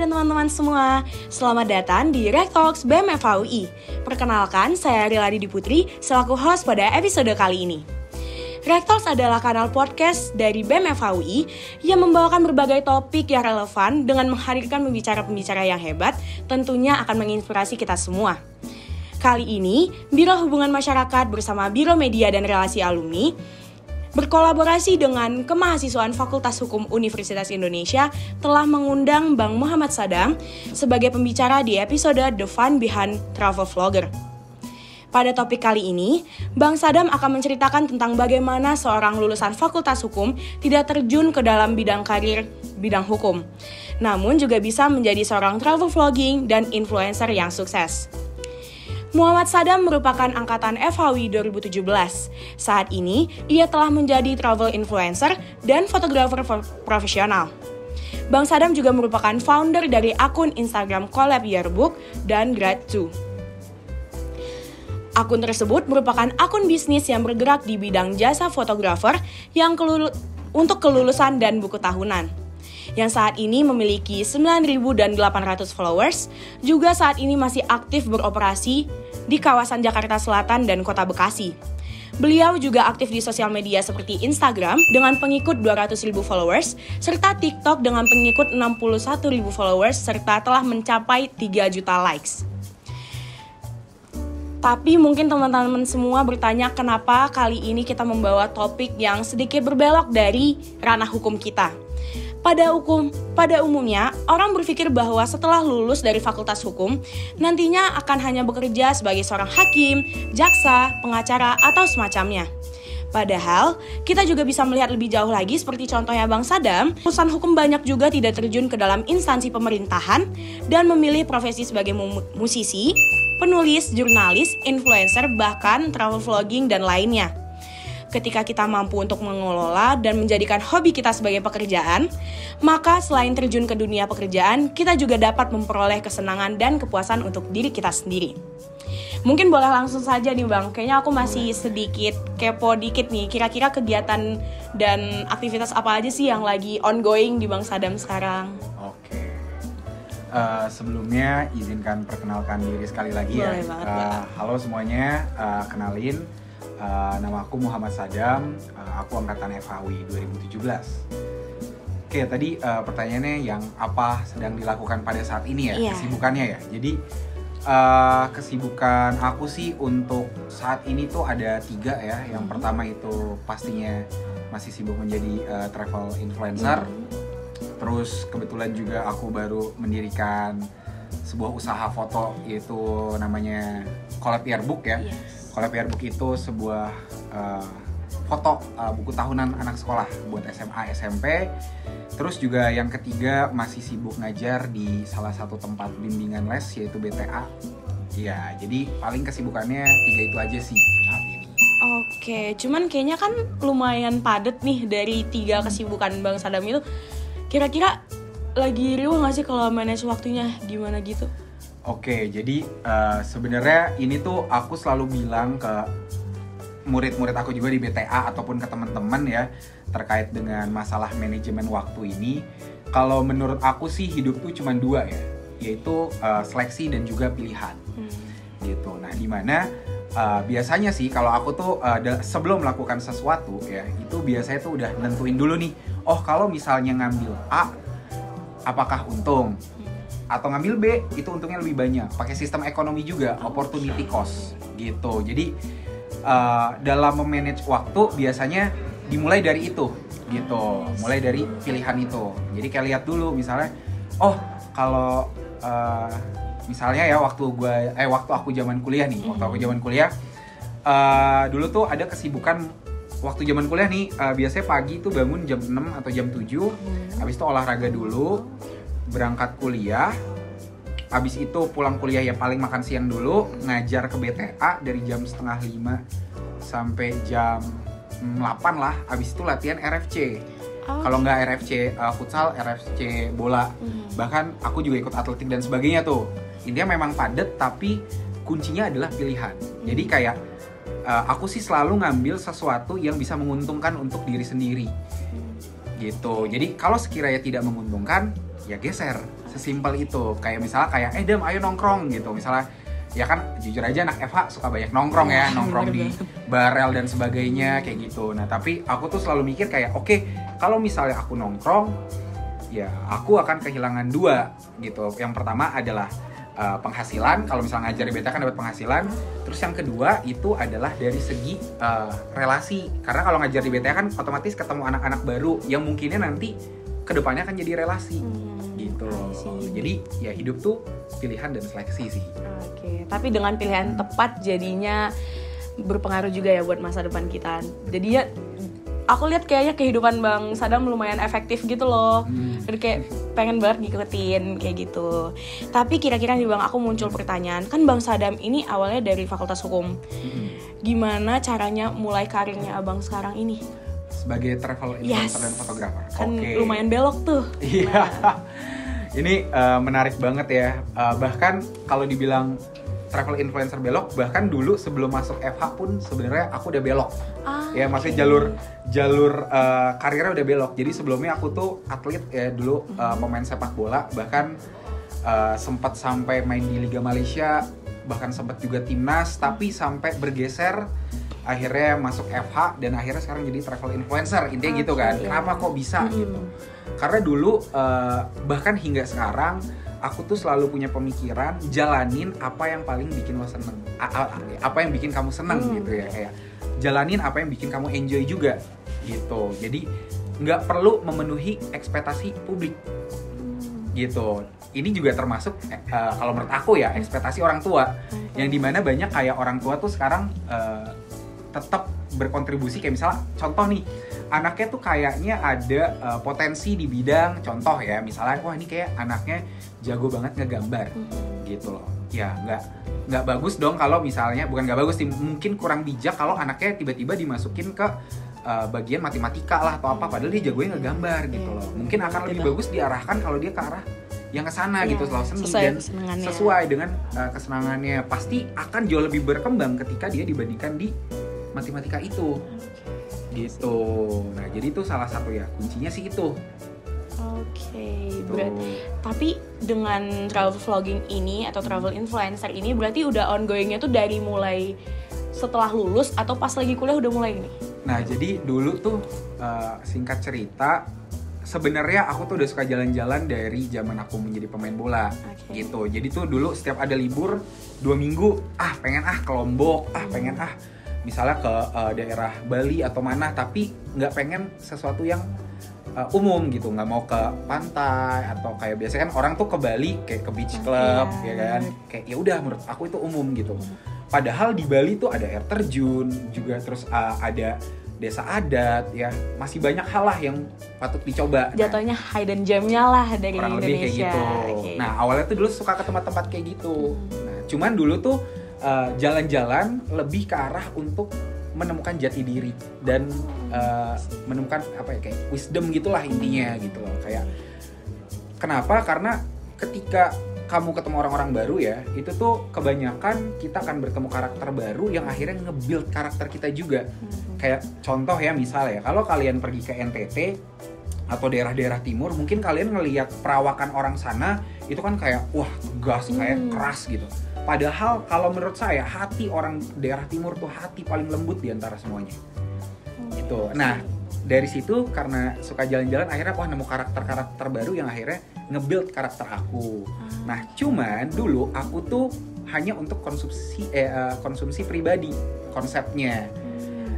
dan teman-teman semua, selamat datang di Rek Talks BEM FHUI. Perkenalkan, saya Riladi Diputri selaku host pada episode kali ini. Rek Talks adalah kanal podcast dari BEM FHUI yang membawakan berbagai topik yang relevan dengan menghadirkan pembicara-pembicara yang hebat, tentunya akan menginspirasi kita semua. Kali ini, Biro Hubungan Masyarakat bersama Biro Media dan Relasi Alumni berkolaborasi dengan Kemahasiswaan Fakultas Hukum Universitas Indonesia telah mengundang Bang Muhammad Sadam sebagai pembicara di episode The Fun Behind Travel Vlogger. Pada topik kali ini, Bang Sadam akan menceritakan tentang bagaimana seorang lulusan Fakultas Hukum tidak terjun ke dalam bidang karir bidang hukum, namun juga bisa menjadi seorang travel vlogging dan influencer yang sukses. Muhammad Sadam merupakan angkatan FHUI 2017. Saat ini, ia telah menjadi travel influencer dan fotografer profesional. Bang Sadam juga merupakan founder dari akun Instagram Collab Yearbook dan Grad2. Akun tersebut merupakan akun bisnis yang bergerak di bidang jasa fotografer yang untuk kelulusan dan buku tahunan, yang saat ini memiliki 9.800 followers, juga saat ini masih aktif beroperasi di kawasan Jakarta Selatan dan Kota Bekasi. Beliau juga aktif di sosial media seperti Instagram dengan pengikut 200.000 followers, serta TikTok dengan pengikut 61.000 followers, serta telah mencapai 3 juta likes. Tapi mungkin teman-teman semua bertanya kenapa kali ini kita membawa topik yang sedikit berbelok dari ranah hukum kita. Pada umumnya, orang berpikir bahwa setelah lulus dari fakultas hukum, nantinya akan hanya bekerja sebagai seorang hakim, jaksa, pengacara, atau semacamnya. Padahal, kita juga bisa melihat lebih jauh lagi seperti contohnya Bang Sadam, lulusan hukum banyak juga tidak terjun ke dalam instansi pemerintahan dan memilih profesi sebagai musisi, penulis, jurnalis, influencer, bahkan travel vlogging dan lainnya. Ketika kita mampu untuk mengelola dan menjadikan hobi kita sebagai pekerjaan, maka selain terjun ke dunia pekerjaan, kita juga dapat memperoleh kesenangan dan kepuasan untuk diri kita sendiri. Mungkin boleh langsung saja nih Bang, kayaknya aku masih sedikit kepo dikit nih, kira-kira kegiatan dan aktivitas apa aja sih yang lagi ongoing di Bang Sadam sekarang? Oke. Sebelumnya izinkan perkenalkan diri sekali lagi. Boleh banget, halo semuanya, kenalin. Nama aku Muhammad Sadam, aku angkatan FHUI 2017. Oke, tadi pertanyaannya yang apa sedang dilakukan pada saat ini ya, kesibukannya ya. Jadi kesibukan aku sih untuk saat ini tuh ada 3 ya. Yang pertama itu pastinya masih sibuk menjadi travel influencer. Terus kebetulan juga aku baru mendirikan sebuah usaha foto, yaitu namanya Collab Yearbook ya. Collab Yearbook itu sebuah foto buku tahunan anak sekolah buat SMA, SMP. Terus juga yang ketiga masih sibuk ngajar di salah satu tempat bimbingan les yaitu BTA. Ya, jadi paling kesibukannya 3 itu aja sih saat ini. Oke, cuman kayaknya kan lumayan padat nih dari 3 kesibukan Bang Sadam itu. Kira-kira lagi riuh gak sih kalau manage waktunya gimana gitu? Oke, jadi sebenarnya ini tuh aku selalu bilang ke murid-murid aku juga di BTA ataupun ke teman-teman ya terkait dengan masalah manajemen waktu ini. Kalau menurut aku sih hidup tuh cuma 2 ya, yaitu seleksi dan juga pilihan. Gitu. Nah, dimana biasanya sih kalau aku tuh sebelum melakukan sesuatu ya, itu biasanya tuh udah nentuin dulu nih. Oh, kalau misalnya ngambil A, apakah untung? Atau ngambil B, itu untungnya lebih banyak. Pakai sistem ekonomi juga, opportunity cost gitu. Jadi dalam memanage waktu biasanya dimulai dari itu gitu. Mulai dari pilihan itu. Jadi kayak lihat dulu misalnya, oh kalau misalnya ya waktu aku zaman kuliah nih, dulu tuh ada kesibukan waktu zaman kuliah nih, biasanya pagi tuh bangun jam 6 atau jam 7, habis itu olahraga dulu, berangkat kuliah, habis itu pulang kuliah ya paling makan siang dulu, ngajar ke BTA dari jam 4:30 sampai jam 8 lah, habis itu latihan RFC. Kalau nggak RFC futsal, RFC bola, bahkan aku juga ikut atletik dan sebagainya tuh. Intinya memang padat tapi kuncinya adalah pilihan. Jadi kayak aku sih selalu ngambil sesuatu yang bisa menguntungkan untuk diri sendiri gitu. Jadi kalau sekiranya tidak menguntungkan, ya geser, sesimpel itu. Kayak misalnya kayak Dam ayo nongkrong gitu, misalnya ya kan jujur aja anak FH suka banyak nongkrong ya, nongkrong di barel dan sebagainya kayak gitu. Nah tapi aku tuh selalu mikir kayak oke, kalau misalnya aku nongkrong ya aku akan kehilangan dua gitu. Yang pertama adalah penghasilan, kalau misalnya ngajar di BTA kan dapat penghasilan. Terus yang kedua itu adalah dari segi relasi, karena kalau ngajar di BTA kan otomatis ketemu anak-anak baru yang mungkinnya nanti kedepannya akan jadi relasi gitu. Jadi ya hidup tuh pilihan dan seleksi sih. Oke, tapi dengan pilihan tepat jadinya berpengaruh juga ya buat masa depan kita. Jadi ya aku lihat kayaknya kehidupan Bang Sadam lumayan efektif gitu loh. Jadi kayak pengen banget ngikutin kayak gitu. Tapi kira-kira nih Bang, aku muncul pertanyaan. Kan Bang Sadam ini awalnya dari Fakultas Hukum. Gimana caranya mulai karirnya Abang sekarang ini? Sebagai travel influencer dan fotografer. Kan lumayan belok tuh. Iya. Ini menarik banget ya. Bahkan kalau dibilang travel influencer belok, bahkan dulu sebelum masuk FH pun sebenarnya aku udah belok. Ya maksudnya jalur karirnya udah belok. Jadi sebelumnya aku tuh atlet ya dulu, pemain sepak bola, bahkan sempat sampai main di Liga Malaysia, bahkan sempat juga timnas, tapi sampai bergeser akhirnya masuk FH dan akhirnya sekarang jadi travel influencer. Intinya gitu kan. Kenapa kok bisa gitu? Karena dulu bahkan hingga sekarang aku tuh selalu punya pemikiran jalanin apa yang paling bikin lo seneng, apa yang bikin kamu seneng gitu ya, kayak jalanin apa yang bikin kamu enjoy juga gitu. Jadi nggak perlu memenuhi ekspektasi publik gitu. Ini juga termasuk kalau menurut aku ya ekspektasi orang tua, yang dimana banyak kayak orang tua tuh sekarang tetap berkontribusi. Kayak misalnya contoh nih, anaknya tuh kayaknya ada potensi di bidang, contoh ya misalnya wah ini kayak anaknya jago banget ngegambar gitu loh. Ya nggak bagus dong kalau misalnya, bukan nggak bagus sih, mungkin kurang bijak kalau anaknya tiba-tiba dimasukin ke bagian matematika lah atau apa, padahal dia jagonya ngegambar gitu loh. Mungkin akan lebih bagus diarahkan kalau dia ke arah yang kesana gitu, selalu seni dan sesuai dengan kesenangannya. Pasti akan jauh lebih berkembang ketika dia dibandingkan di matematika itu gitu. Nah jadi itu salah satu ya kuncinya sih itu. Tapi dengan travel vlogging ini atau travel influencer ini berarti udah ongoingnya tuh dari mulai setelah lulus atau pas lagi kuliah udah mulai ini? Nah jadi dulu tuh singkat cerita sebenarnya aku tuh udah suka jalan-jalan dari zaman aku menjadi pemain bola gitu. Jadi tuh dulu setiap ada libur 2 minggu pengen ke Lombok, pengen misalnya ke daerah Bali atau mana, tapi nggak pengen sesuatu yang umum gitu, nggak mau ke pantai atau kayak biasanya kan orang tuh ke Bali kayak ke beach club ya kan, kayak ya udah menurut aku itu umum gitu. Padahal di Bali tuh ada air terjun juga, terus ada desa adat ya, masih banyak hal lah yang patut dicoba. Jatuhnya hidden gem-nya lah dari kurang Indonesia. Lebih kayak gitu. Nah awalnya tuh dulu suka ke tempat-tempat kayak gitu. Nah cuman dulu tuh jalan-jalan lebih ke arah untuk menemukan jati diri dan menemukan apa ya, kayak wisdom gitulah intinya gitu loh. Kayak kenapa? Karena ketika kamu ketemu orang-orang baru ya, itu tuh kebanyakan kita akan bertemu karakter baru yang akhirnya nge-build karakter kita juga. Kayak contoh ya misalnya, kalau kalian pergi ke NTT atau daerah-daerah timur, mungkin kalian ngelihat perawakan orang sana itu kan kayak wah tegas, kayak keras gitu. Padahal kalau menurut saya hati orang daerah timur tuh hati paling lembut di antara semuanya. Gitu. Nah, dari situ karena suka jalan-jalan akhirnya nemu karakter-karakter baru yang akhirnya nge-build karakter aku. Nah, cuman dulu aku tuh hanya untuk konsumsi pribadi konsepnya.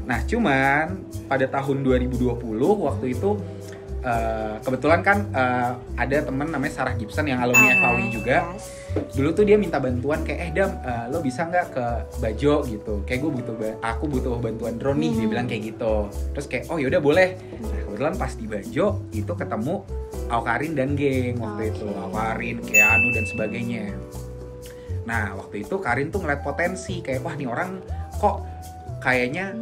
Nah, cuman pada tahun 2020 waktu itu kebetulan kan ada temen namanya Sarah Gibson yang alumni FAUI juga. Dulu tuh dia minta bantuan kayak Dam, lo bisa nggak ke Bajo gitu, kayak aku butuh bantuan drone nih, dia bilang kayak gitu. Terus kayak oh yaudah boleh. Nah kebetulan pas di Bajo itu ketemu Aukarin dan geng waktu itu, Aukarin, Keanu dan sebagainya. Nah waktu itu Karin tuh ngeliat potensi kayak wah nih orang kok kayaknya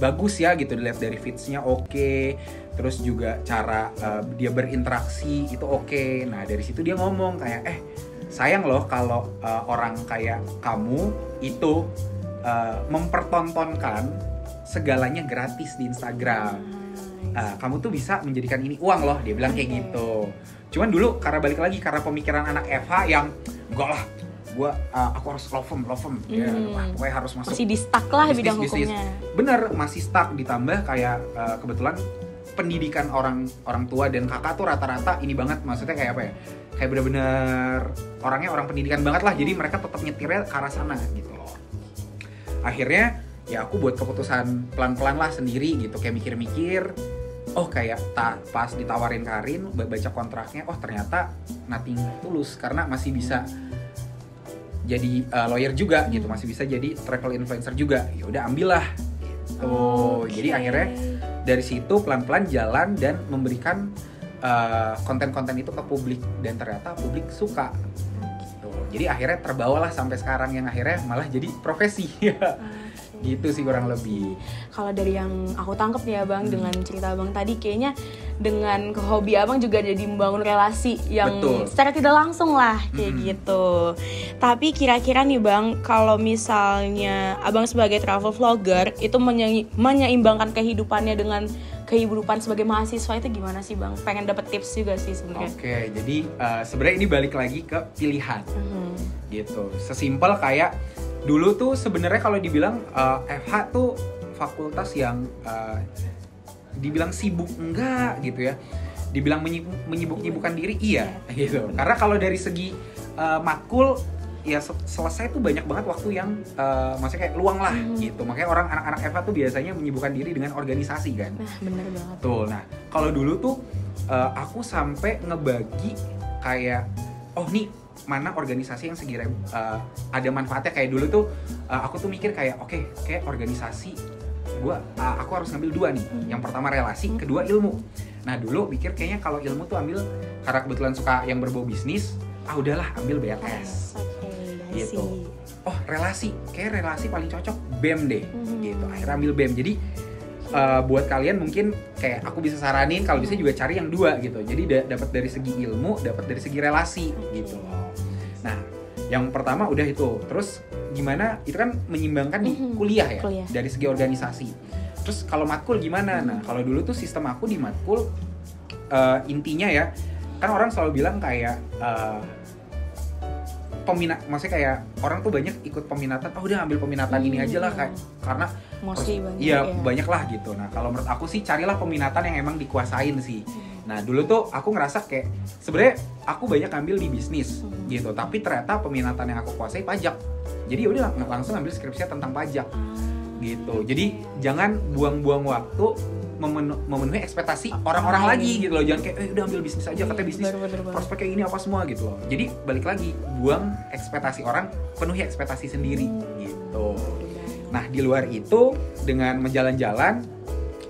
bagus ya gitu, dilihat dari feeds-nya oke. Terus juga cara dia berinteraksi itu oke. Nah dari situ dia ngomong kayak sayang loh kalau orang kayak kamu itu mempertontonkan segalanya gratis di Instagram kamu tuh bisa menjadikan ini uang loh, dia bilang kayak gitu. Cuman dulu karena balik lagi karena pemikiran anak FH yang enggak lah, aku harus law firm ya, pokoknya harus masuk masih di stuck lah bisnis, bidang hukumnya. Bener, masih stuck, ditambah kayak kebetulan pendidikan orang tua dan kakak tuh rata-rata ini banget, maksudnya kayak apa ya, kayak bener-bener orangnya orang pendidikan banget lah, jadi mereka tetap nyetirnya ke arah sana gitu loh. Akhirnya ya aku buat keputusan pelan-pelan lah sendiri gitu, kayak mikir-mikir, kayak pas ditawarin Karin, baca kontraknya, ternyata nothing tulus, karena masih bisa jadi lawyer juga gitu, masih bisa jadi travel influencer juga, ya udah ambillah gitu. Jadi akhirnya dari situ pelan-pelan jalan dan memberikan konten-konten itu ke publik, dan ternyata publik suka gitu. Jadi akhirnya terbawalah sampai sekarang yang akhirnya malah jadi profesi. Gitu sih kurang lebih. Kalau dari yang aku tangkep nih Abang, dengan cerita Abang tadi, kayaknya dengan hobi Abang juga jadi membangun relasi yang secara tidak langsung lah kayak gitu. Tapi kira-kira nih Bang, kalau misalnya Abang sebagai travel vlogger itu menyeimbangkan kehidupannya dengan kehidupan sebagai mahasiswa, itu gimana sih Bang? Pengen dapet tips juga sih sebenarnya. Oke, jadi sebenarnya ini balik lagi ke pilihan. Gitu. Sesimpel kayak dulu tuh sebenarnya kalau dibilang FH tuh fakultas yang dibilang sibuk enggak gitu ya, dibilang menyibuk-nyibukkan diri iya gitu. Karena kalau dari segi matkul ya selesai tuh banyak banget waktu yang maksudnya kayak luang lah gitu. Makanya anak-anak FH tuh biasanya menyibukkan diri dengan organisasi kan. Nah bener banget. Tuh, nah kalau dulu tuh aku sampai ngebagi kayak nih mana organisasi yang sekiranya ada manfaatnya. Kayak dulu tuh aku tuh mikir kayak kayak organisasi aku harus ngambil 2 nih. Yang pertama relasi, kedua ilmu. Nah dulu pikir kayaknya kalau ilmu tuh ambil, karena kebetulan suka yang berbau bisnis, udahlah ambil BLS gitu. Relasi, kayak relasi paling cocok BEM deh gitu. Akhirnya ambil BEM. Jadi buat kalian mungkin kayak aku bisa saranin kalau bisa juga cari yang 2 gitu. Jadi dapat dari segi ilmu, dapat dari segi relasi gitu loh. Nah, yang pertama udah itu. Terus gimana? Itu kan menyimbangkan di kuliah ya, dari segi organisasi. Terus kalau matkul gimana? Nah, kalau dulu tuh sistem aku di matkul intinya ya, kan orang selalu bilang kayak peminat, maksudnya kayak orang tuh banyak ikut peminatan, udah ambil peminatan ini aja lah, kayak karena banyak lah gitu. Nah kalau menurut aku sih carilah peminatan yang emang dikuasain sih. Nah dulu tuh aku ngerasa kayak sebenarnya aku banyak ambil di bisnis gitu, tapi ternyata peminatan yang aku kuasai pajak. Jadi udah langsung ambil skripsinya tentang pajak gitu. Jadi jangan buang-buang waktu memenuhi ekspektasi orang-orang lagi gitu loh. Jangan kayak udah ambil bisnis aja, katanya bisnis prospek kayak gini apa semua gitu loh. Jadi balik lagi, buang ekspektasi orang, penuhi ekspektasi sendiri gitu. Nah di luar itu dengan menjalan-jalan,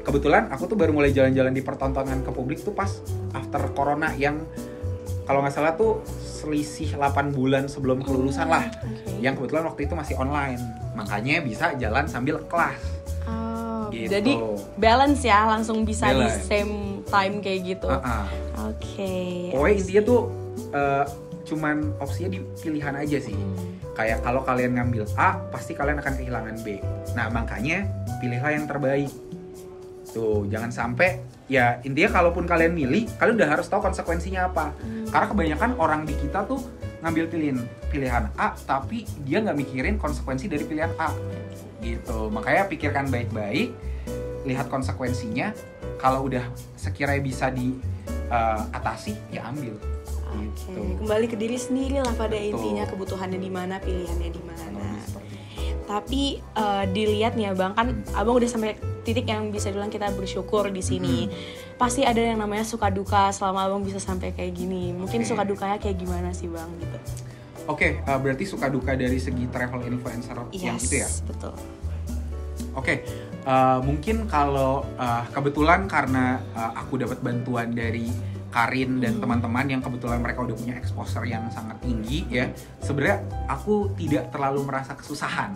kebetulan aku tuh baru mulai jalan-jalan di pertontonan ke publik tuh pas after corona, yang kalau nggak salah tuh selisih 8 bulan sebelum kelulusan lah. Yang kebetulan waktu itu masih online, makanya bisa jalan sambil kelas. Gitu. Jadi balance ya, langsung bisa di same time kayak gitu. Pokoknya intinya tuh cuman opsinya di pilihan aja sih. Kayak kalau kalian ngambil A, pasti kalian akan kehilangan B. Nah makanya pilihlah yang terbaik. Tuh jangan sampai, ya intinya kalaupun kalian milih, kalian udah harus tahu konsekuensinya apa. Karena kebanyakan orang di kita tuh ngambil pilihan A, tapi dia nggak mikirin konsekuensi dari pilihan A. Gitu, makanya pikirkan baik-baik, lihat konsekuensinya. Kalau udah sekiranya bisa diatasi, ya ambil. Gitu. Kembali ke diri sendiri lah pada intinya, kebutuhannya di mana, pilihannya di mana. Tapi dilihat nih Abang, kan Abang udah sampai titik yang bisa bilang kita bersyukur di sini. Pasti ada yang namanya suka duka selama Abang bisa sampai kayak gini. Mungkin suka dukanya kayak gimana sih Bang gitu? Berarti suka duka dari segi travel influencer yang itu ya? Betul. Mungkin kalau kebetulan karena aku dapat bantuan dari Karin dan teman-teman yang kebetulan mereka udah punya exposure yang sangat tinggi ya, sebenarnya aku tidak terlalu merasa kesusahan.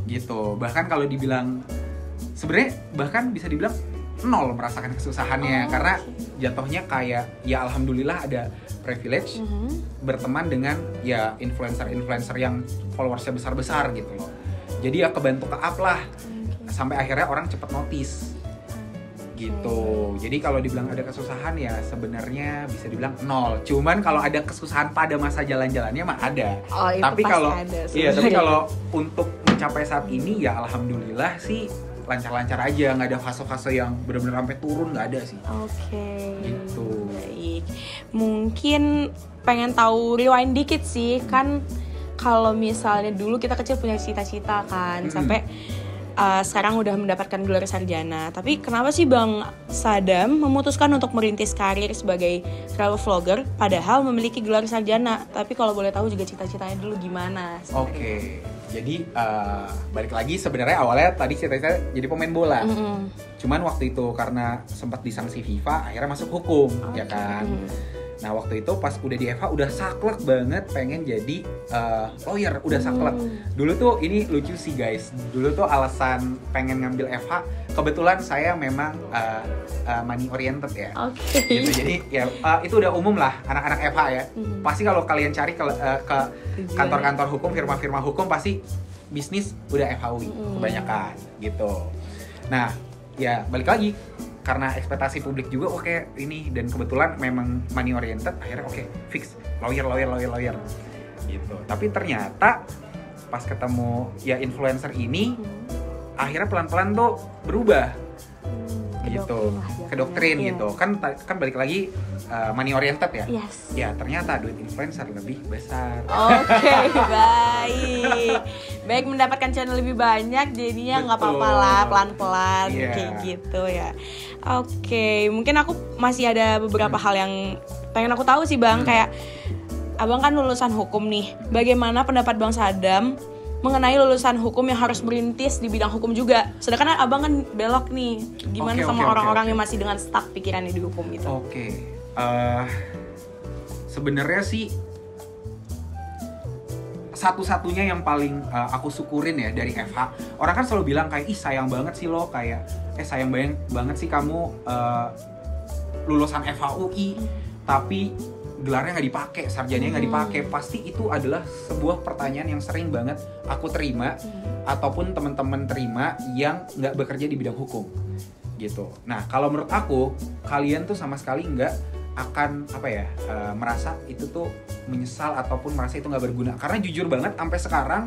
Gitu. Bahkan kalau dibilang sebenarnya bahkan bisa dibilang nol merasakan kesusahannya, karena jatuhnya kayak ya alhamdulillah ada privilege berteman dengan ya influencer yang followersnya besar-besar gitu loh. Jadi ya kebantu ke up lah, sampai akhirnya orang cepet notice gitu. Jadi kalau dibilang ada kesusahan ya sebenarnya bisa dibilang nol. Cuman kalau ada kesusahan pada masa jalan-jalannya mah ada. Oh, itu tapi pasti kalau ada tapi kalau untuk mencapai saat ini ya alhamdulillah sih lancar-lancar aja, nggak ada fase-fase yang benar-benar sampai turun, nggak ada sih. Oke. Gitu. Baik. Mungkin pengen tahu rewind dikit sih, kan kalau misalnya dulu kita kecil punya cita-cita kan, sampai sekarang udah mendapatkan gelar sarjana. Tapi kenapa sih Bang Sadam memutuskan untuk merintis karir sebagai travel vlogger padahal memiliki gelar sarjana? Tapi kalau boleh tahu juga cita-citanya dulu gimana? Oke. Jadi balik lagi sebenarnya awalnya tadi cita-cita jadi pemain bola. Cuman waktu itu karena sempat disanksi FIFA akhirnya masuk hukum, ya kan. Nah waktu itu pas udah di FH udah saklek banget pengen jadi lawyer, udah saklek. Dulu tuh ini lucu sih guys, dulu tuh alasan pengen ngambil FH, kebetulan saya memang money oriented ya. Gitu. Jadi ya itu udah umum lah anak-anak FH ya. Pasti kalau kalian cari ke kantor-kantor hukum, firma-firma hukum pasti bisnis udah FHUI kebanyakan gitu. Nah ya balik lagi karena ekspektasi publik juga oke, ini dan kebetulan memang money oriented akhirnya oke, fix lawyer gitu. Tapi ternyata pas ketemu ya influencer ini akhirnya pelan-pelan tuh berubah gitu, ke doktrin gitu kan balik lagi money oriented ya. Ya ternyata duit influencer lebih besar. Oke, baik mendapatkan channel lebih banyak jadinya nggak apa-apa lah, pelan-pelan kayak gitu ya. Oke, mungkin aku masih ada beberapa hal yang pengen aku tahu sih Bang. Kayak Abang kan lulusan hukum nih, bagaimana pendapat Bang Sadam mengenai lulusan hukum yang harus merintis di bidang hukum juga? Sedangkan Abang kan belok nih, gimana sama orang-orang yang masih dengan stuck pikirannya di hukum gitu? Sebenarnya sih satu-satunya yang paling aku syukurin ya dari FH, orang kan selalu bilang kayak ih sayang banget sih lo, kayak sayang banget sih kamu lulusan FHUI tapi gelarnya nggak dipakai, sarjananya nggak dipakai. Pasti itu adalah sebuah pertanyaan yang sering banget aku terima ataupun teman-teman terima yang nggak bekerja di bidang hukum gitu. Nah kalau menurut aku kalian tuh sama sekali nggak akan merasa itu tuh menyesal ataupun merasa itu nggak berguna, karena jujur banget sampai sekarang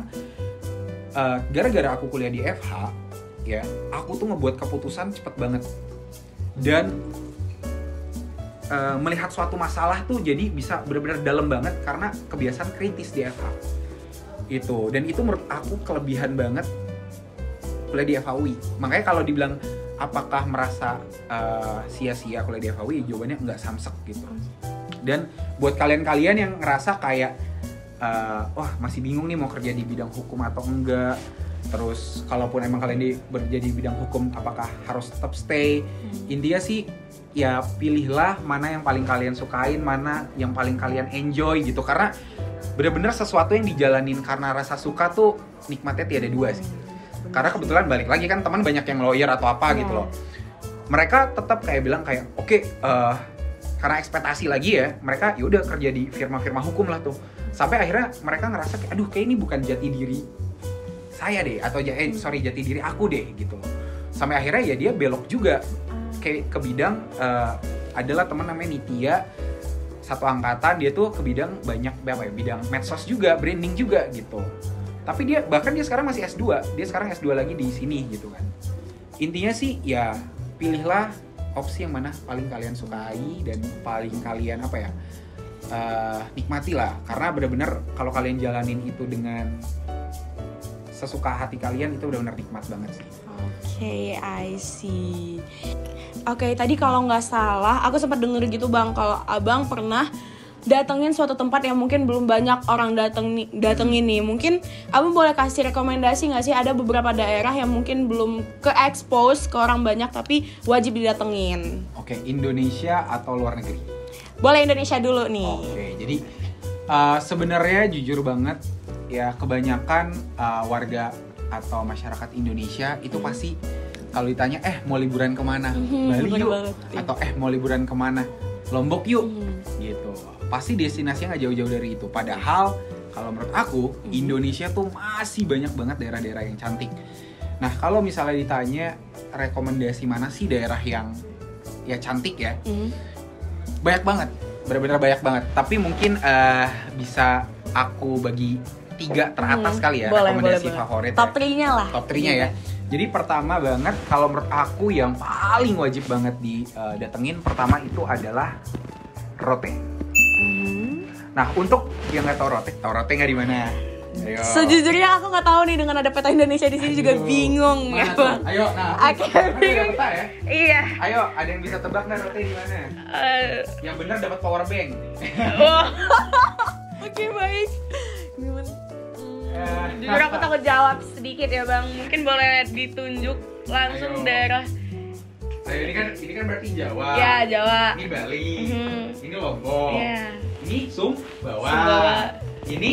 gara-gara aku kuliah di FH ya, aku tuh ngebuat keputusan cepet banget dan melihat suatu masalah tuh jadi bisa benar-benar dalam banget karena kebiasaan kritis di FH itu. Dan itu menurut aku kelebihan banget kuliah di FHUI. Makanya kalau dibilang apakah merasa sia-sia kuliah di FHUI, jawabannya enggak, samsek gitu. Dan buat kalian-kalian yang ngerasa kayak wah masih bingung nih mau kerja di bidang hukum atau enggak, terus kalaupun emang kalian bekerja di bidang hukum apakah harus tetap stay, intinya sih ya pilihlah mana yang paling kalian sukain, mana yang paling kalian enjoy gitu. Karena benar-benar sesuatu yang dijalanin karena rasa suka tuh nikmatnya tiada dua sih. Karena kebetulan balik lagi kan teman banyak yang lawyer atau apa gitu loh. Mereka tetap kayak bilang kayak oke, karena ekspektasi lagi ya, mereka yaudah kerja di firma-firma hukum lah tuh. Sampai akhirnya mereka ngerasa kayak aduh kayak ini bukan jati diri saya deh, atau jati diri aku deh gitu loh. Sampai akhirnya ya dia belok juga ke bidang adalah teman namanya Nitya, satu angkatan, dia tuh ke bidang bidang medsos juga, branding juga gitu. Tapi dia sekarang masih S2, dia sekarang S2 lagi di sini gitu kan. Intinya sih ya pilihlah opsi yang mana paling kalian sukai dan paling kalian nikmati lah. Karena benar-benar kalau kalian jalanin itu dengan sesuka hati kalian itu benar-benar nikmat banget sih. Oke, I see. Oke, tadi kalau nggak salah, aku sempat denger gitu Bang, kalau Abang pernah datengin suatu tempat yang mungkin belum banyak orang datengin nih. Mungkin Abang boleh kasih rekomendasi nggak sih, ada beberapa daerah yang mungkin belum ke-expose ke orang banyak tapi wajib didatengin? Oke, Indonesia atau luar negeri? Boleh Indonesia dulu nih. Oke, jadi sebenarnya jujur banget ya, kebanyakan warga atau masyarakat Indonesia itu pasti kalau ditanya mau liburan kemana, Bali yuk, atau mau liburan kemana, Lombok yuk, gitu. Pasti destinasinya nggak jauh-jauh dari itu. Padahal kalau menurut aku Indonesia tuh masih banyak banget daerah-daerah yang cantik. Nah, kalau misalnya ditanya rekomendasi mana sih daerah yang ya cantik ya, banyak banget, benar-benar banyak banget. Tapi mungkin bisa aku bagi 3 teratas kali ya, rekomendasi favorit. Top 3-nya lah. Top 3-nya ya. Jadi pertama banget, kalau menurut aku yang paling wajib banget didatengin, pertama itu adalah Rote. Nah, untuk yang nggak tahu Rote nggak di mana? Ayo. Sejujurnya aku nggak tahu nih, dengan ada peta Indonesia di sini juga bingung ya bang. Ayo, nah, bingung. peta ya. Iya. Ayo, ada yang bisa tebak nggak Rote di mana? Yang benar dapat power bank. Oke, baik. Gimana? Jujur aku takut jawab sedikit ya bang. Mungkin boleh ditunjuk langsung daerah. Ayo, ini kan berarti Jawa. Ya, Jawa. Ini Bali. Ini Lombok. Iya. Ini Sumbawa. Ini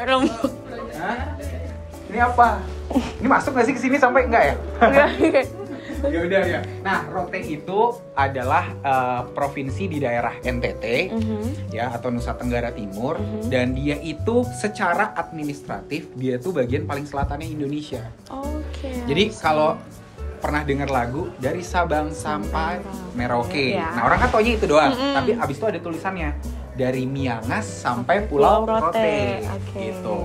Lombok. Hah? Ini apa? Ini masuk nggak sih ke sini sampai enggak ya? Ya udah ya. Nah, Rote itu adalah provinsi di daerah NTT ya, atau Nusa Tenggara Timur, dan dia itu secara administratif dia tuh bagian paling selatannya Indonesia. Oke. Jadi kalau pernah dengar lagu dari Sabang sampai Merauke. Ya. Nah, orang kan taunya itu doang, tapi abis itu ada tulisannya dari Miangas sampai Pulau Rote. Gitu.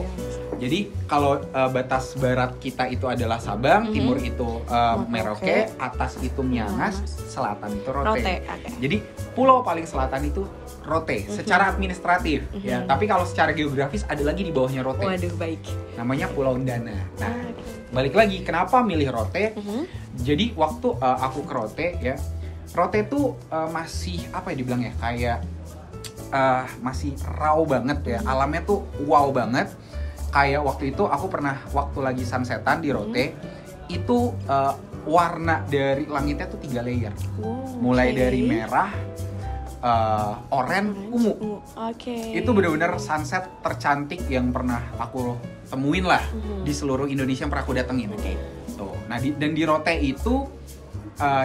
Jadi kalau batas barat kita itu adalah Sabang, timur itu Merauke, atas itu Miangas, selatan itu Rote. Jadi pulau paling selatan itu Rote secara administratif ya. Tapi kalau secara geografis ada lagi di bawahnya Rote. Waduh, baik. Namanya Pulau Undana. Nah, balik lagi kenapa milih Rote? Jadi waktu aku ke Rote ya, Rote tuh masih apa ya dibilang ya, kayak masih raw banget ya. Alamnya tuh wow banget. Kayak waktu itu aku pernah waktu lagi sunsetan di Rote, itu warna dari langitnya tuh 3 layer. Mulai dari merah, oranye, ungu. Itu benar-benar sunset tercantik yang pernah aku temuin lah di seluruh Indonesia yang pernah aku datengin. Tuh. Nah, dan di Rote itu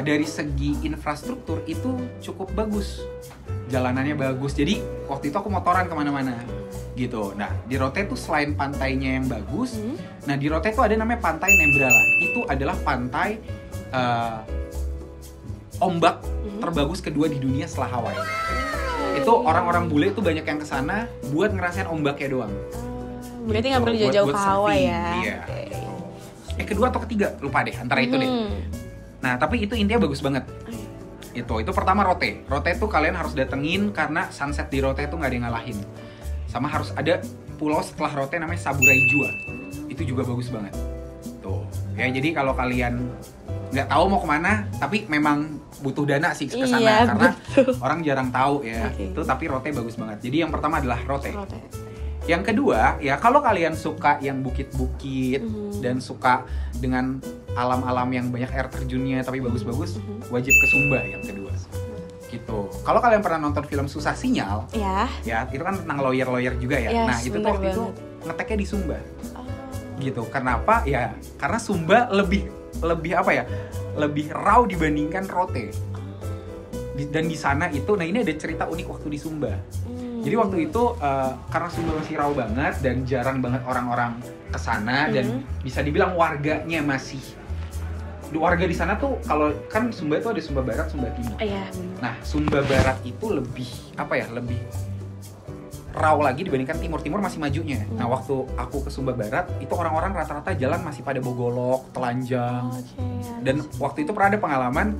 dari segi infrastruktur itu cukup bagus. Jalanannya bagus. Jadi waktu itu aku motoran kemana-mana gitu. Nah, di Rote tuh selain pantainya yang bagus, nah di Rote tuh ada namanya Pantai Nembrala. Itu adalah pantai ombak terbagus kedua di dunia setelah Hawaii. Itu orang-orang bule tuh banyak yang kesana buat ngerasain ombaknya doang. Berarti nggak perlu jauh-jauh ke Hawaii ya? Iya. Kedua atau ketiga, lupa deh, antara itu deh. Nah, tapi itu intinya bagus banget. Itu pertama Rote. Rote tuh kalian harus datengin karena sunset di Rote tuh nggak ada yang ngalahin. Sama harus ada pulau setelah Rote namanya Saburai Jua. Itu juga bagus banget. Tuh. Ya, jadi kalau kalian nggak tahu mau kemana, tapi memang butuh dana sih ke sana karena orang jarang tahu ya. Itu tapi Rote bagus banget. Jadi yang pertama adalah Rote. Yang kedua, ya kalau kalian suka yang bukit-bukit dan suka dengan alam-alam yang banyak air terjunnya tapi bagus-bagus, wajib ke Sumba yang kedua. Gitu. Kalau kalian pernah nonton film Susah Sinyal, ya itu kan tentang lawyer-lawyer juga ya. Nah, itu tuh waktu itu ngeteknya di Sumba. Gitu. Kenapa? Ya, karena Sumba lebih apa ya? Lebih raw dibandingkan Rote. Dan di sana itu, nah ini ada cerita unik waktu di Sumba. Jadi waktu itu karena Sumba masih raw banget dan jarang banget orang-orang kesana dan bisa dibilang warganya masih warga di sana tuh, kalau kan Sumba itu ada Sumba Barat, Sumba Timur. Nah, Sumba Barat itu lebih apa ya? Lebih raw lagi dibandingkan Timur. Timur masih majunya. Nah, waktu aku ke Sumba Barat itu orang-orang rata-rata jalan masih pada bogolok, telanjang. Dan waktu itu pernah ada pengalaman.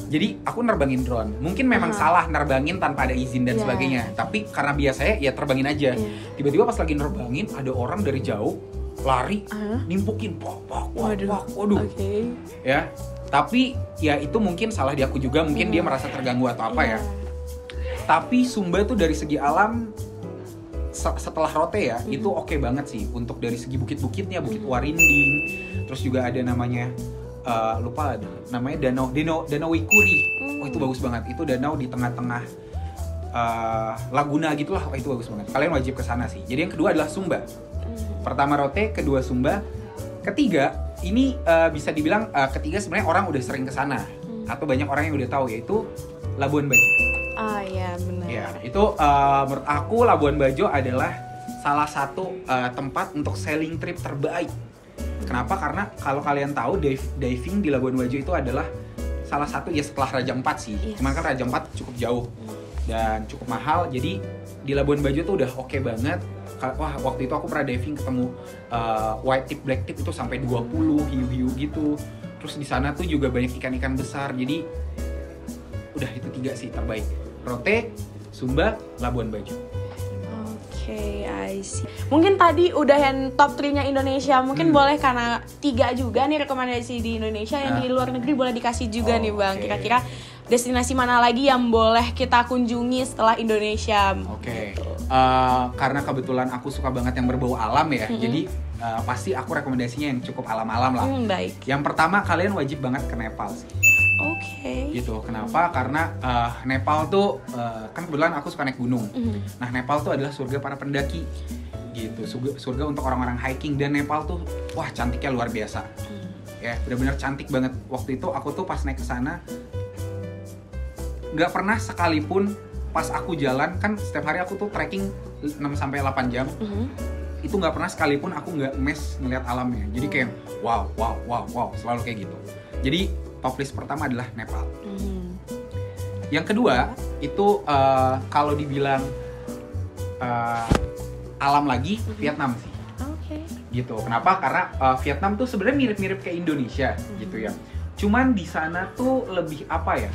Jadi aku nerbangin drone. Mungkin memang salah nerbangin tanpa ada izin dan sebagainya. Tapi karena biasanya ya terbangin aja. Tiba-tiba pas lagi nerbangin ada orang dari jauh lari, nimpukin, waduh. Ya, tapi ya itu mungkin salah di aku juga. Mungkin dia merasa terganggu atau apa ya. Tapi Sumba tuh dari segi alam setelah Rote ya, itu oke banget sih. Untuk dari segi bukit-bukitnya, Bukit Warinding. Terus juga ada namanya lupa namanya Danau Wikuri. Oh, itu bagus banget. Itu danau di tengah-tengah laguna gitulah. Oh, itu bagus banget. Kalian wajib ke sana sih. Jadi yang kedua adalah Sumba. Pertama Rote, kedua Sumba. Ketiga, ini bisa dibilang ketiga sebenarnya orang udah sering ke sana atau banyak orang yang udah tahu, yaitu Labuan Bajo. Iya, benar. Ya, itu menurut aku Labuan Bajo adalah salah satu tempat untuk sailing trip terbaik. Kenapa? Karena kalau kalian tahu diving di Labuan Bajo itu adalah salah satu ya setelah Raja Ampat sih. Yes. Cuman kan Raja Ampat cukup jauh dan cukup mahal. Jadi di Labuan Bajo tuh udah oke banget. Wah, waktu itu aku pernah diving ketemu white tip, black tip itu sampai 20 hiu-hiu gitu. Terus di sana tuh juga banyak ikan-ikan besar. Jadi udah itu 3 sih terbaik. Rote, Sumba, Labuan Bajo. Oke, I see. Mungkin tadi udah yang top 3-nya Indonesia. Mungkin boleh karena 3 juga nih rekomendasi di Indonesia, yang di luar negeri boleh dikasih juga nih Bang. Oke. Kira-kira destinasi mana lagi yang boleh kita kunjungi setelah Indonesia? Oke. Karena kebetulan aku suka banget yang berbau alam ya. Jadi pasti aku rekomendasinya yang cukup alam-alam lah. Baik. Yang pertama kalian wajib banget ke Nepal sih. Oke. Gitu. Kenapa? Karena Nepal tuh kan kebetulan aku suka naik gunung. Nah, Nepal tuh adalah surga para pendaki. Gitu. Surga untuk orang-orang hiking, dan Nepal tuh wah cantiknya luar biasa. Ya, benar-benar cantik banget. Waktu itu aku tuh pas naik ke sana nggak pernah sekalipun pas aku jalan, kan setiap hari aku tuh trekking 6-8 jam. Itu nggak pernah sekalipun aku nggak mes ngeliat alamnya. Jadi kayak wow, selalu kayak gitu. Jadi top list pertama adalah Nepal. Yang kedua itu kalau dibilang alam lagi, Vietnam sih. Oke. Gitu. Kenapa? Karena Vietnam tuh sebenarnya mirip-mirip kayak Indonesia gitu ya. Cuman di sana tuh lebih apa ya?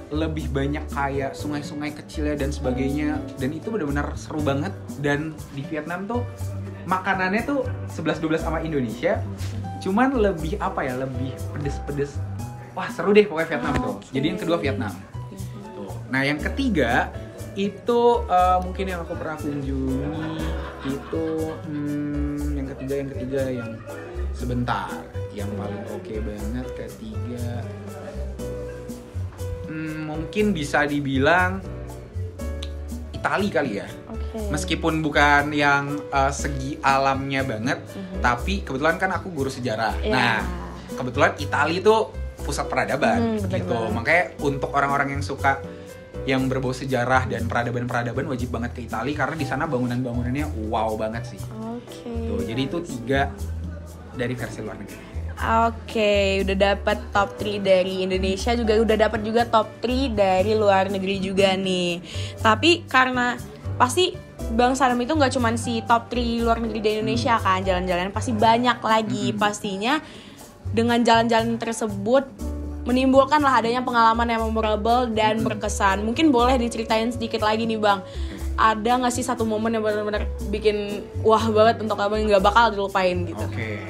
Lebih banyak kayak sungai-sungai kecilnya dan sebagainya, dan itu benar-benar seru banget. Dan di Vietnam tuh makanannya tuh 11-12 sama Indonesia, cuman lebih apa ya, lebih pedes-pedes. Wah, seru deh pokoknya Vietnam tuh. Jadi yang kedua Vietnam. Tuh. Nah, yang ketiga itu mungkin yang aku pernah kunjungi itu yang ketiga yang sebentar, yang paling oke banget ketiga. Mungkin bisa dibilang Itali kali ya. Meskipun bukan yang segi alamnya banget, tapi kebetulan kan aku guru sejarah. Nah, kebetulan Itali itu pusat peradaban gitu. Makanya untuk orang-orang yang suka yang berbau sejarah dan peradaban-peradaban wajib banget ke Itali, karena di sana bangunan-bangunannya wow banget sih. Tuh, jadi itu 3 dari versi luar negeri. Oke, udah dapat top 3 dari Indonesia, juga udah dapat juga top 3 dari luar negeri juga nih. Tapi karena pasti Bang Sanem itu nggak cuma si top 3 luar negeri di Indonesia kan, jalan-jalan pasti banyak lagi. Pastinya dengan jalan-jalan tersebut menimbulkan lah adanya pengalaman yang memorable dan berkesan. Mungkin boleh diceritain sedikit lagi nih Bang. Ada nggak sih satu momen yang benar-benar bikin wah banget untuk Abang, nggak bakal dilupain gitu? Oke.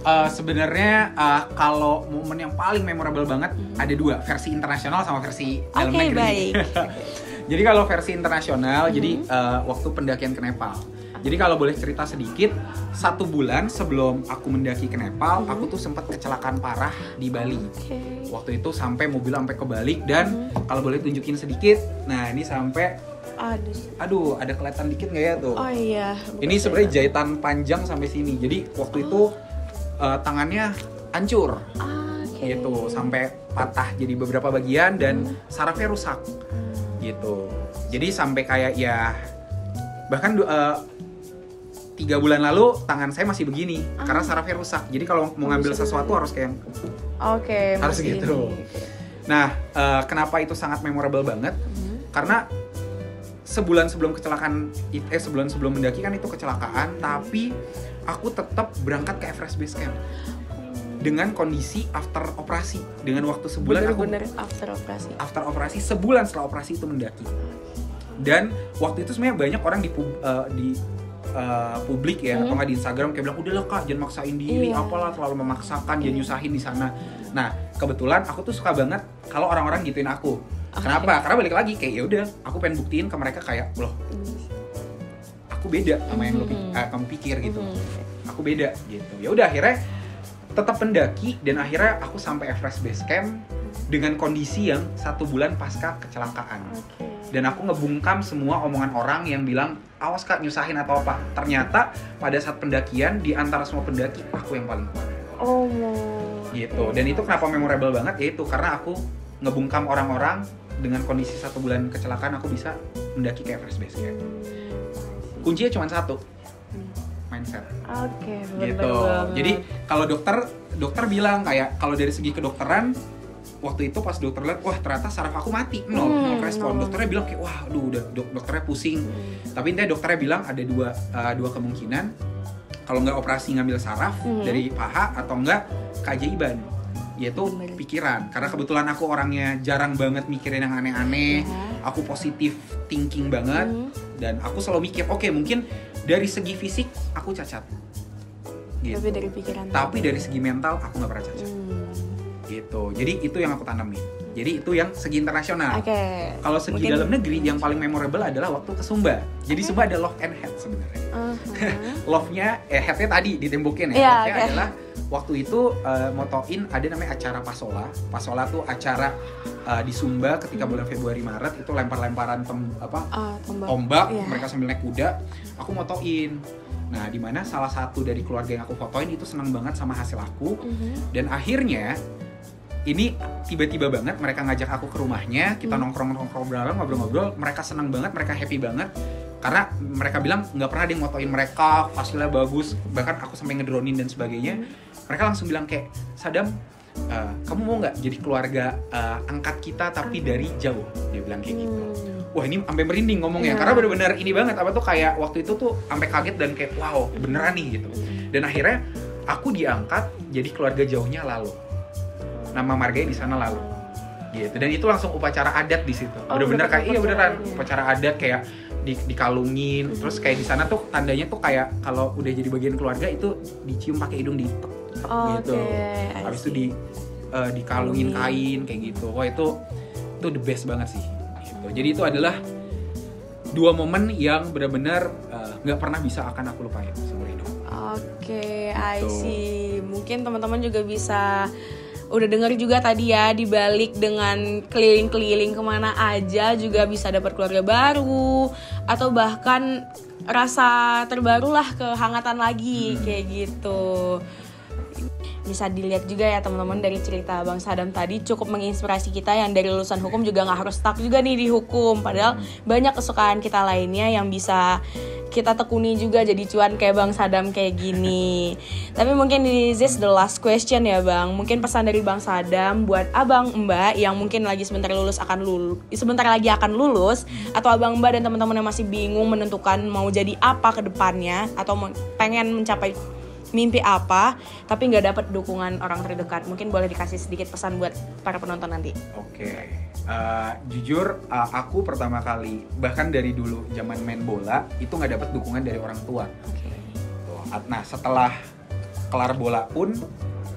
Sebenarnya kalau momen yang paling memorable banget ada 2, versi internasional sama versi dalam negeri. Baik. Jadi kalau versi internasional, jadi waktu pendakian ke Nepal. Jadi kalau boleh cerita sedikit, 1 bulan sebelum aku mendaki ke Nepal, aku tuh sempat kecelakaan parah di Bali. Waktu itu sampai mobil sampai kebalik, dan kalau boleh tunjukin sedikit, nah ini sampai aduh, ada kelihatan dikit nggak ya tuh? Oh iya. Ini sebenarnya jahitan panjang sampai sini. Jadi waktu itu tangannya hancur, gitu, sampai patah jadi beberapa bagian dan sarafnya rusak, gitu. Jadi sampai kayak ya bahkan 3 bulan lalu tangan saya masih begini karena sarafnya rusak. Jadi kalau mau ngambil sesuatu harus kayak harus gitu. Nah, kenapa itu sangat memorable banget? Karena sebulan sebelum kecelakaan, sebulan sebelum mendaki kan itu kecelakaan, tapi aku tetap berangkat ke Everest Base Camp dengan kondisi after operasi, dengan waktu sebulan. Bener-bener after operasi sebulan setelah operasi itu mendaki. Dan waktu itu sebenarnya banyak orang di publik ya, atau nggak di Instagram kayak bilang udahlah Kak, jangan maksain diri, apalah terlalu memaksakan, jangan nyusahin di sana. Nah, kebetulan aku tuh suka banget kalau orang-orang gituin aku. Kenapa? Karena balik lagi kayak ya udah, aku pengen buktiin ke mereka kayak loh, aku beda sama yang kamu pikir gitu. Aku beda gitu. Ya udah, akhirnya tetap pendaki, dan akhirnya aku sampai Everest Base Camp dengan kondisi yang 1 bulan pasca kecelakaan. Dan aku ngebungkam semua omongan orang yang bilang awas Kak nyusahin atau apa. Ternyata pada saat pendakian, di antara semua pendaki aku yang paling kuat. Gitu. Dan itu kenapa memorable banget, yaitu karena aku ngebungkam orang-orang. Dengan kondisi 1 bulan kecelakaan aku bisa mendaki ke Everest Base Camp. Kuncinya cuma 1, mindset. Oke, Gitu. Jadi kalau dokter bilang kayak kalau dari segi kedokteran waktu itu pas dokter lihat, wah ternyata saraf aku mati, nol respon. Dokternya bilang kayak, wah, aduh, udah dokternya pusing. Tapi intinya dokternya bilang ada dua kemungkinan, kalau nggak operasi ngambil saraf dari paha atau nggak keajaiban, yaitu pikiran. Karena kebetulan aku orangnya jarang banget mikirin yang aneh-aneh, aku positif thinking banget, dan aku selalu mikir, oke, mungkin dari segi fisik aku cacat. Gitu. Tapi dari pikiran. Tapi dari segi mental aku nggak pernah cacat. Gitu. Jadi itu yang aku tanamin. Jadi itu yang segi internasional. Kalau segi dalam negeri yang paling memorable adalah waktu ke Sumba. Jadi Sumba ada love and hate sebenarnya. Love-nya, head-nya tadi ditembokin ya. Love-nya adalah waktu itu motoin ada namanya acara Pasola. Pasola tuh acara di Sumba ketika bulan Februari Maret, itu lempar-lemparan ombak, mereka sambil naik kuda. Aku motoin. Nah, di mana salah satu dari keluarga yang aku fotoin itu senang banget sama hasil aku. Dan akhirnya ini tiba-tiba banget mereka ngajak aku ke rumahnya, kita nongkrong-nongkrong bareng, ngobrol-ngobrol, mereka senang banget, mereka happy banget. Karena mereka bilang nggak pernah ada yang motoin mereka, hasilnya bagus, bahkan aku sampai ngedronin dan sebagainya. Mereka langsung bilang kayak, Sadam, kamu mau nggak jadi keluarga angkat kita tapi dari jauh? Dia bilang kayak gitu. Wah, ini sampai merinding ngomongnya, karena benar-benar ini banget, apa tuh kayak waktu itu tuh sampai kaget dan kayak wow, beneran nih gitu. Dan akhirnya aku diangkat jadi keluarga jauhnya Lalo. Nama marganya di sana Lalo. Gitu. Dan itu langsung upacara adat di situ. Bener-bener kayak beneran upacara adat kayak dikalungin, terus kayak di sana tuh tandanya tuh kayak kalau udah jadi bagian keluarga itu dicium pakai hidung gitu. Habis itu dikalungin kain kayak gitu. Wah, itu the best banget sih. Gitu. Jadi itu adalah dua momen yang benar-benar nggak pernah bisa akan aku lupain seumur hidup. I see. Mungkin teman-teman juga bisa udah denger juga tadi ya, dibalik dengan keliling-keliling kemana aja juga bisa dapat keluarga baru, atau bahkan rasa terbaru lah, kehangatan lagi kayak gitu. Bisa dilihat juga ya teman-teman dari cerita Bang Sadam tadi, cukup menginspirasi kita yang dari lulusan hukum juga gak harus stuck juga nih di hukum. Padahal banyak kesukaan kita lainnya yang bisa kita tekuni juga jadi cuan kayak Bang Sadam kayak gini. Tapi mungkin this is the last question ya Bang. Mungkin pesan dari Bang Sadam buat abang mbak yang mungkin lagi sebentar lagi akan lulus, atau abang mbak dan teman-teman yang masih bingung menentukan mau jadi apa ke depannya, atau pengen mencapai mimpi apa tapi nggak dapat dukungan orang terdekat. Mungkin boleh dikasih sedikit pesan buat para penonton nanti. Oke. Jujur aku pertama kali, bahkan dari dulu zaman main bola itu nggak dapat dukungan dari orang tua. Nah, setelah kelar bola pun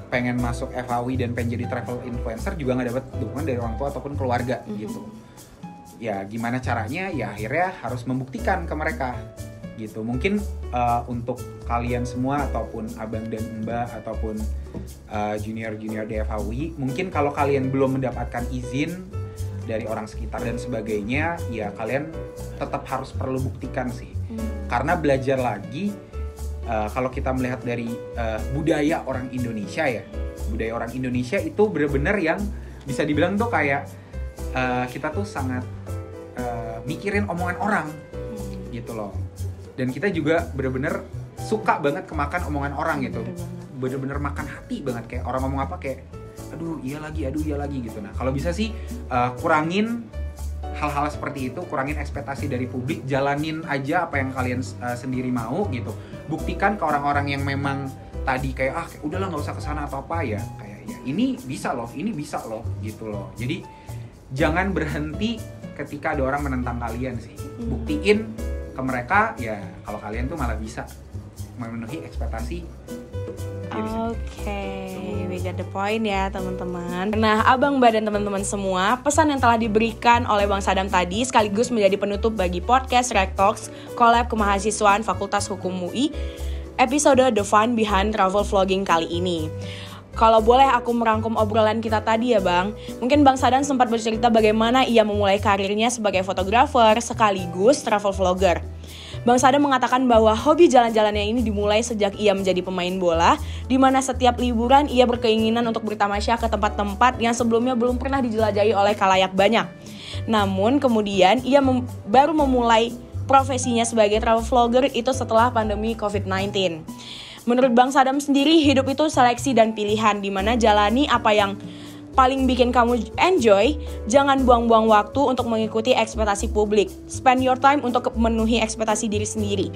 pengen masuk FHW dan pengen jadi travel influencer juga nggak dapat dukungan dari orang tua ataupun keluarga gitu. Ya gimana caranya? Ya akhirnya harus membuktikan ke mereka gitu. Mungkin untuk kalian semua ataupun abang dan mbak ataupun junior-junior di FHW, mungkin kalau kalian belum mendapatkan izin dari orang sekitar dan sebagainya, ya kalian tetap harus perlu buktikan sih. Karena belajar lagi, kalau kita melihat dari budaya orang Indonesia ya, budaya orang Indonesia itu benar-benar yang bisa dibilang tuh kayak kita tuh sangat mikirin omongan orang gitu loh. Dan kita juga benar-benar suka banget kemakan omongan orang gitu. Benar-benar makan hati banget, kayak orang ngomong apa kayak aduh iya lagi gitu. Nah, kalau bisa sih kurangin hal-hal seperti itu, kurangin ekspektasi dari publik, jalanin aja apa yang kalian sendiri mau gitu. Buktikan ke orang-orang yang memang tadi kayak udahlah nggak usah kesana atau apa ya, kayak ya ini bisa loh gitu loh. Jadi jangan berhenti ketika ada orang menentang kalian sih. Buktiin ke mereka ya kalau kalian tuh malah bisa memenuhi ekspektasi. Oke, we got the point ya teman-teman. Nah, abang mbak dan teman-teman semua, pesan yang telah diberikan oleh Bang Sadam tadi sekaligus menjadi penutup bagi podcast Rek Talks Collab Kemahasiswaan Fakultas Hukum UI episode The Fun Behind Travel Vlogging kali ini. Kalau boleh aku merangkum obrolan kita tadi ya Bang, mungkin Bang Sadam sempat bercerita bagaimana ia memulai karirnya sebagai fotografer sekaligus travel vlogger. Bang Sadam mengatakan bahwa hobi jalan-jalannya ini dimulai sejak ia menjadi pemain bola, di mana setiap liburan ia berkeinginan untuk bertamasya ke tempat-tempat yang sebelumnya belum pernah dijelajahi oleh khalayak banyak. Namun kemudian ia baru memulai profesinya sebagai travel vlogger itu setelah pandemi COVID-19. Menurut Bang Sadam sendiri, hidup itu seleksi dan pilihan, dimana jalani apa yang paling bikin kamu enjoy. Jangan buang-buang waktu untuk mengikuti ekspektasi publik. Spend your time untuk memenuhi ekspektasi diri sendiri.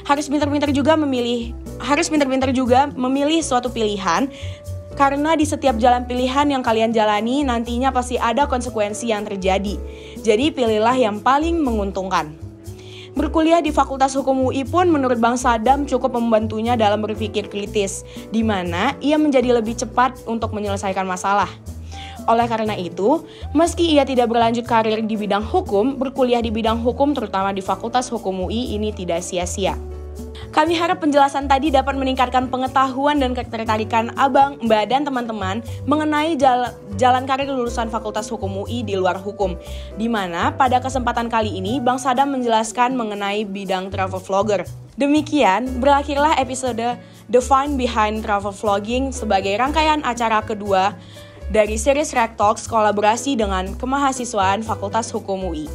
Harus pintar-pintar juga memilih suatu pilihan, karena di setiap jalan pilihan yang kalian jalani nantinya pasti ada konsekuensi yang terjadi. Jadi pilihlah yang paling menguntungkan. Berkuliah di Fakultas Hukum UI pun menurut Bang Sadam cukup membantunya dalam berpikir kritis, di mana ia menjadi lebih cepat untuk menyelesaikan masalah. Oleh karena itu, meski ia tidak berlanjut karir di bidang hukum, berkuliah di bidang hukum terutama di Fakultas Hukum UI ini tidak sia-sia. Kami harap penjelasan tadi dapat meningkatkan pengetahuan dan ketertarikan Abang, Mbak, dan teman-teman mengenai jalan karir lulusan Fakultas Hukum UI di luar hukum, di mana pada kesempatan kali ini Bang Sadam menjelaskan mengenai bidang travel vlogger. Demikian, berakhirlah episode The Fun Behind Travel Vlogging sebagai rangkaian acara kedua dari series Rek Talks kolaborasi dengan Kemahasiswaan Fakultas Hukum UI.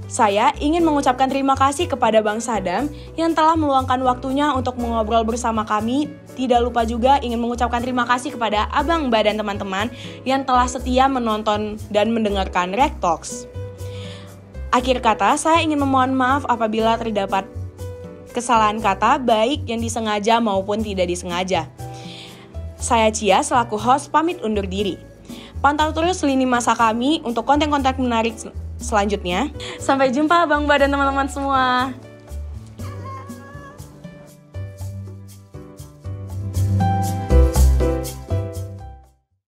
Saya ingin mengucapkan terima kasih kepada Bang Sadam yang telah meluangkan waktunya untuk mengobrol bersama kami. Tidak lupa juga ingin mengucapkan terima kasih kepada Abang, Mbak, dan teman-teman yang telah setia menonton dan mendengarkan Rek Talks. Akhir kata, saya ingin memohon maaf apabila terdapat kesalahan kata baik yang disengaja maupun tidak disengaja. Saya Cia selaku host pamit undur diri. Pantau terus lini masa kami untuk konten-konten menarik selanjutnya. Sampai jumpa Bang Ba dan teman-teman semua.